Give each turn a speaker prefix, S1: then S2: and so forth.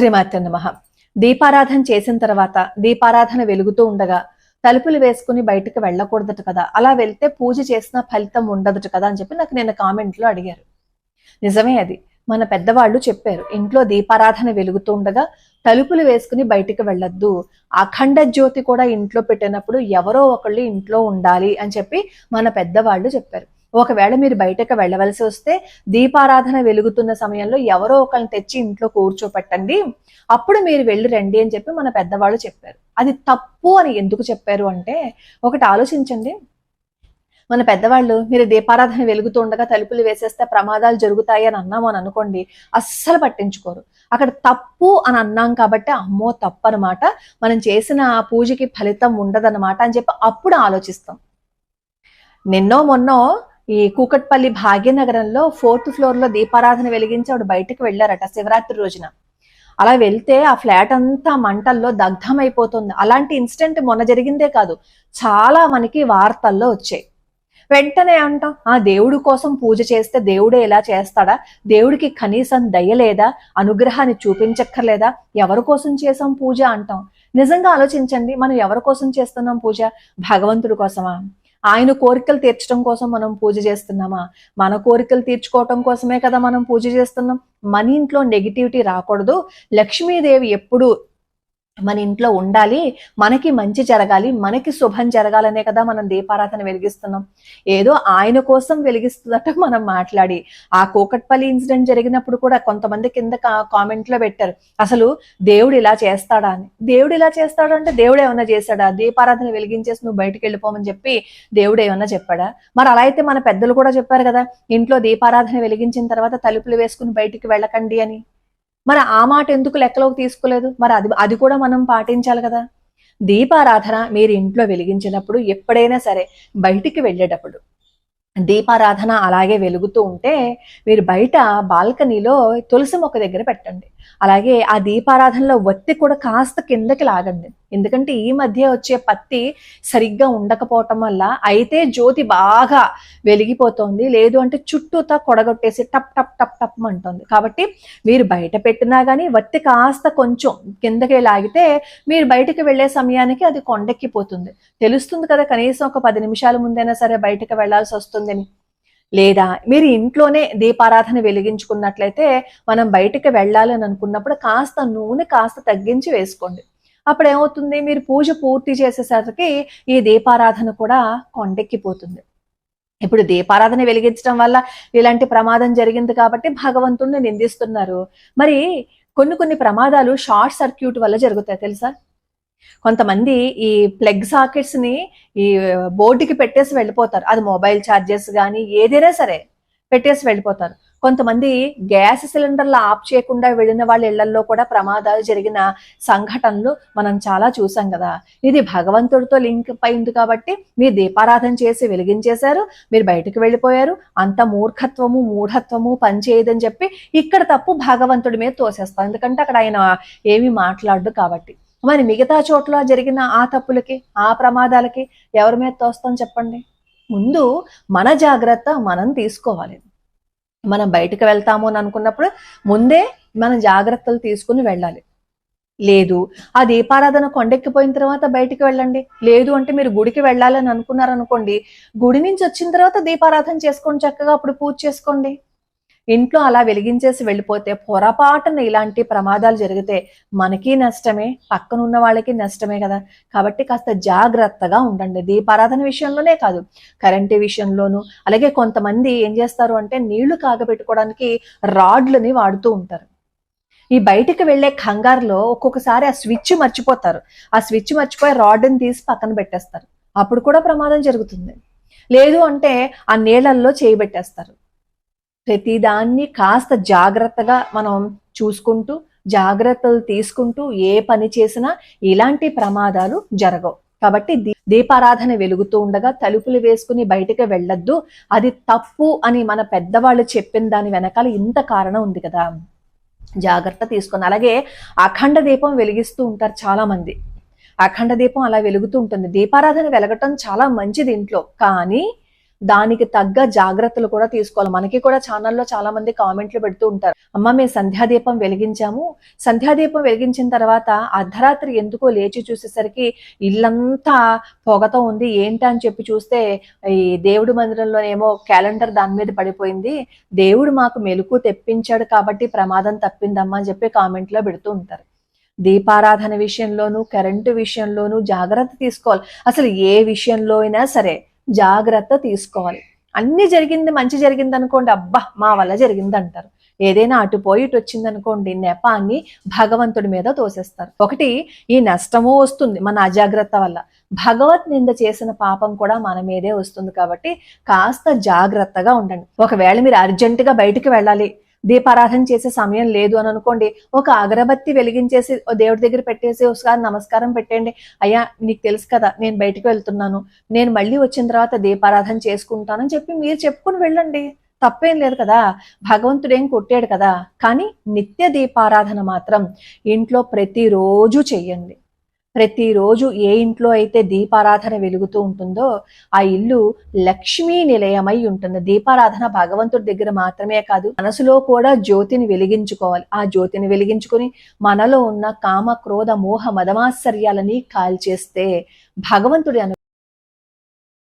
S1: శ్రీమాత్రే నమః. దీపారాధన చేసిన తర్వాత దీపారాధన వెలుగుతూ ఉండగా తలుపులు వేసుకుని బయటకు వెళ్ళకూడదట కదా, అలా వెళ్తే పూజ చేసిన ఫలితం ఉండదట కదా అని చెప్పి నాకు నిన్న కామెంట్లో అడిగారు. నిజమే, అది మన పెద్దవాళ్ళు చెప్పారు. ఇంట్లో దీపారాధన వెలుగుతూ ఉండగా తలుపులు వేసుకుని బయటికి వెళ్ళొద్దు, అఖండ జ్యోతి కూడా ఇంట్లో పెట్టినప్పుడు ఎవరో ఒకళ్ళు ఇంట్లో ఉండాలి అని చెప్పి మన పెద్దవాళ్ళు చెప్పారు. ఒకవేళ మీరు బయటకు వెళ్ళవలసి వస్తే దీపారాధన వెలుగుతున్న సమయంలో ఎవరో ఒకరిని తెచ్చి ఇంట్లో కూర్చోపెట్టండి, అప్పుడు మీరు వెళ్ళి రండి అని చెప్పి మన పెద్దవాళ్ళు చెప్పారు. అది తప్పు అని ఎందుకు చెప్పారు అంటే, ఒకటి ఆలోచించండి. మన పెద్దవాళ్ళు మీరు దీపారాధన వెలుగుతూ ఉండగా తలుపులు వేసేస్తే ప్రమాదాలు జరుగుతాయి అని అన్నాము అని అనుకోండి, అస్సలు పట్టించుకోరు. అక్కడ తప్పు అని అన్నాం కాబట్టి అమ్మో తప్పు అనమాట, మనం చేసిన పూజకి ఫలితం ఉండదన్నమాట అని చెప్పి అప్పుడు ఆలోచిస్తాం. నిన్నో మొన్నో ఈ కూకట్పల్లి భాగ్యనగరంలో 4th ఫ్లోర్లో దీపారాధన వెలిగించి ఆవిడ బయటకు వెళ్ళారట శివరాత్రి రోజున. అలా వెళ్తే ఆ ఫ్లాట్ అంతా మంటల్లో దగ్ధమైపోతుంది. అలాంటి ఇన్సిడెంట్ మొన్న జరిగిందే కాదు, చాలా మనకి వార్తల్లో వచ్చాయి. వెంటనే అంటాం, ఆ దేవుడి కోసం పూజ చేస్తే దేవుడే ఎలా చేస్తాడా, దేవుడికి కనీసం దయ లేదా, అనుగ్రహాన్ని చూపించక్కర్లేదా, ఎవరి కోసం చేసాం పూజ అంటాం. నిజంగా ఆలోచించండి, మనం ఎవరి కోసం చేస్తున్నాం పూజ? భగవంతుడి కోసమా? ఆయన కోరికలు తీర్చడం కోసం మనం పూజ చేస్తున్నామా? మన కోరికలు తీర్చుకోవటం కోసమే కదా మనం పూజ చేస్తున్నాం. మన ఇంట్లో నెగిటివిటీ రాకూడదు, లక్ష్మీదేవి ఎప్పుడు మన ఇంట్లో ఉండాలి, మనకి మంచి జరగాలి, మనకి శుభం జరగాలనే కదా మనం దీపారాధన వెలిగిస్తున్నాం. ఏదో ఆయన కోసం వెలిగిస్తున్నట్టు మనం మాట్లాడి, ఆ కూకట్పల్లి ఇన్సిడెంట్ జరిగినప్పుడు కూడా కొంతమంది కింద కామెంట్లో పెట్టారు, అసలు దేవుడు ఇలా చేస్తాడా అని. దేవుడు ఇలా చేస్తాడు అంటే దేవుడు ఏమన్నా చేశాడా? దీపారాధన వెలిగించేసి నువ్వు బయటకు వెళ్ళిపోమని చెప్పి దేవుడు ఏమన్నా చెప్పాడా? మరి అలా అయితే మన పెద్దలు కూడా చెప్పారు కదా, ఇంట్లో దీపారాధన వెలిగించిన తర్వాత తలుపులు వేసుకుని బయటికి వెళ్ళకండి అని. మరి ఆ మాట ఎందుకు లెక్కలోకి తీసుకోలేదు? మరి అది కూడా మనం పాటించాలి కదా. దీపారాధన మీరు ఇంట్లో వెలిగించినప్పుడు ఎప్పుడైనా సరే బయటికి వెళ్ళేటప్పుడు దీపారాధన అలాగే వెలుగుతూ ఉంటే మీరు బయట బాల్కనీలో తులసి మొక్క దగ్గర పెట్టండి. అలాగే ఆ దీపారాధనలో వత్తి కూడా కాస్త కిందకి లాగండి. ఎందుకంటే ఈ మధ్య వచ్చే పత్తి సరిగ్గా ఉండకపోవటం వల్ల అయితే జ్యోతి బాగా వెలిగిపోతుంది, లేదు అంటే చుట్టూతా కొడగొట్టేసి టప్ టప్ టప్ టప్ అంటుంది. కాబట్టి మీరు బయట పెట్టినా కానీ వత్తి కాస్త కొంచెం కిందకి లాగితే మీరు బయటకు వెళ్ళే సమయానికి అది కొండెక్కిపోతుంది. తెలుస్తుంది కదా, కనీసం ఒక 10 నిమిషాల ముందైనా సరే బయటకు వెళ్లాల్సి వస్తుందని. లేదా మీరు ఇంట్లోనే దీపారాధన వెలిగించుకున్నట్లయితే మనం బయటకు వెళ్ళాలని అనుకున్నప్పుడు కాస్త నూనె కాస్త తగ్గించి వేసుకోండి. అప్పుడు ఏమవుతుంది, మీరు పూజ పూర్తి చేసేసరికి ఈ దీపారాధన కూడా కొండెక్కిపోతుంది. ఇప్పుడు దీపారాధన వెలిగించడం వల్ల ఇలాంటి ప్రమాదం జరిగింది కాబట్టి భగవంతుడిని నిందిస్తున్నారు. మరి కొన్ని ప్రమాదాలు షార్ట్ సర్క్యూట్ వల్ల జరుగుతాయి తెలుసా? కొంతమంది ఈ ప్లగ్ సాకెట్స్ ని ఈ బోర్డుకి పెట్టేసి వెళ్ళిపోతారు. అది మొబైల్ ఛార్జెస్ కానీ ఏదైనా సరే పెట్టేసి వెళ్ళిపోతారు. కొంతమంది గ్యాస్ సిలిండర్లు ఆఫ్ చేయకుండా వెళ్ళిన వాళ్ళ ఇళ్లలో కూడా ప్రమాదాలు జరిగిన సంఘటనలు మనం చాలా చూసాం కదా. ఇది భగవంతుడితో లింక్ అయింది కాబట్టి మీరు దీపారాధన చేసి వెలిగించేశారు, మీరు బయటకు వెళ్ళిపోయారు, అంత మూఢత్వము పనిచేయదని చెప్పి ఇక్కడ తప్పు భగవంతుడి మీద తోసేస్తాం. ఎందుకంటే అక్కడ ఆయన ఏమీ మాట్లాడు కాబట్టి. మరి మిగతా చోట్ల జరిగిన ఆ తప్పులకి ఆ ప్రమాదాలకి ఎవరి మీద తోస్తాం చెప్పండి? ముందు మన జాగ్రత్త మనం తీసుకోవాలి. మనం బయటకు వెళ్తాము అని అనుకున్నప్పుడు ముందే మనం జాగ్రత్తలు తీసుకుని వెళ్ళాలి. లేదు ఆ దీపారాధన కొండెక్కిపోయిన తర్వాత బయటికి వెళ్ళండి, లేదు అంటే మీరు గుడికి వెళ్ళాలని అనుకున్నారనుకోండి, గుడి నుంచి వచ్చిన తర్వాత దీపారాధన చేసుకోండి, చక్కగా అప్పుడు పూజ చేసుకోండి. ఇంట్లో అలా వెలిగించేసి వెళ్ళిపోతే పొరపాటున ఇలాంటి ప్రమాదాలు జరిగితే మనకి నష్టమే, పక్కనున్న వాళ్ళకి నష్టమే కదా. కాబట్టి కాస్త జాగ్రత్తగా ఉండండి. దీపారాధన విషయంలోనే కాదు, కరెంటు విషయంలోనూ. అలాగే కొంతమంది ఏం చేస్తారు అంటే నీళ్లు కాగబెట్టుకోవడానికి రాడ్లని వాడుతూ ఉంటారు. ఈ బయటికి వెళ్లే కంగారులో ఒక్కొక్కసారి ఆ స్విచ్ మర్చిపోతారు. ఆ స్విచ్ మర్చిపోయి రాడ్ని తీసి పక్కన పెట్టేస్తారు, అప్పుడు కూడా ప్రమాదం జరుగుతుంది. లేదు అంటే ఆ నీళ్ళల్లో చేయబెట్టేస్తారు. ప్రతిదాన్ని కాస్త జాగ్రత్తగా మనం చూసుకుంటూ జాగ్రత్తలు తీసుకుంటూ ఏ పని చేసినా ఇలాంటి ప్రమాదాలు జరగవు. కాబట్టి దీపారాధన వెలుగుతూ ఉండగా తలుపులు వేసుకుని బయటకు వెళ్ళొద్దు, అది తప్పు అని మన పెద్దవాళ్ళు చెప్పిన దాని వెనకాల ఇంత కారణం ఉంది కదా. జాగ్రత్త తీసుకుని అలాగే అఖండ దీపం వెలిగిస్తూ ఉంటారు చాలా మంది. అఖండ దీపం అలా వెలుగుతూ ఉంటుంది. దీపారాధన వెలగటం చాలా మంచిది ఇంట్లో, కానీ దానికి తగ్గ జాగ్రత్తలు కూడా తీసుకోవాలి. మనకి కూడా ఛానల్లో చాలా మంది కామెంట్లు పెడుతూ ఉంటారు, అమ్మ మేము సంధ్యాదీపం వెలిగించాము, సంధ్యాదీపం వెలిగించిన తర్వాత అర్ధరాత్రి ఎందుకో లేచి చూసేసరికి ఇల్లంతా పొగతో ఉంది, ఏంటని చెప్పి చూస్తే ఈ దేవుడి మందిరంలోనేమో క్యాలెండర్ దాని మీద పడిపోయింది, దేవుడు మాకు మెలకు తెప్పించాడు కాబట్టి ప్రమాదం తప్పిందమ్మా అని చెప్పి కామెంట్లో పెడుతూ ఉంటారు. దీపారాధన విషయంలోనూ కరెంటు విషయంలోనూ జాగ్రత్త తీసుకోవాలి. అసలు ఏ విషయంలో అయినా సరే జాగ్రత్త తీసుకోవాలి. అన్ని జరిగింది, మంచి జరిగింది అనుకోండి, అబ్బా మా వల్ల జరిగింది అంటారు. ఏదైనా అటు పోయి ఇటు వచ్చింది అనుకోండి, నెపాన్ని భగవంతుడి మీద తోసేస్తారు. ఒకటి ఈ నష్టము వస్తుంది మన అజాగ్రత్త వల్ల, భగవత్ నింద చేసిన పాపం కూడా మన మీదే వస్తుంది. కాబట్టి కాస్త జాగ్రత్తగా ఉండండి. ఒకవేళ మీరు అర్జెంటుగా బయటికి వెళ్ళాలి, దీపారాధన చేసే సమయం లేదు అని అనుకోండి, ఒక అగరబత్తి వెలిగించేసి దేవుడి దగ్గర పెట్టేసి ఒకసారి నమస్కారం పెట్టండి, అయ్యా నీకు తెలుసు కదా నేను బయటికి వెళ్తున్నాను, నేను మళ్ళీ వచ్చిన తర్వాత దీపారాధన చేసుకుంటానని చెప్పి మీరు చెప్పుకుని వెళ్ళండి, తప్పేం లేదు కదా, భగవంతుడేం కొట్టాడు కదా. కానీ నిత్య దీపారాధన మాత్రం ఇంట్లో ప్రతిరోజు చెయ్యండి. ప్రతిరోజు ఏ ఇంట్లో అయితే దీపారాధన వెలుగుతూ ఉంటుందో ఆ ఇల్లు లక్ష్మీ నిలయమై ఉంటుంది. దీపారాధన భగవంతుడి దగ్గర మాత్రమే కాదు, మనసులో కూడా జ్యోతిని వెలిగించుకోవాలి. ఆ జ్యోతిని వెలిగించుకుని మనలో ఉన్న కామ క్రోధ మోహ మదమాశ్చర్యాలని కాల్చేస్తే భగవంతుడి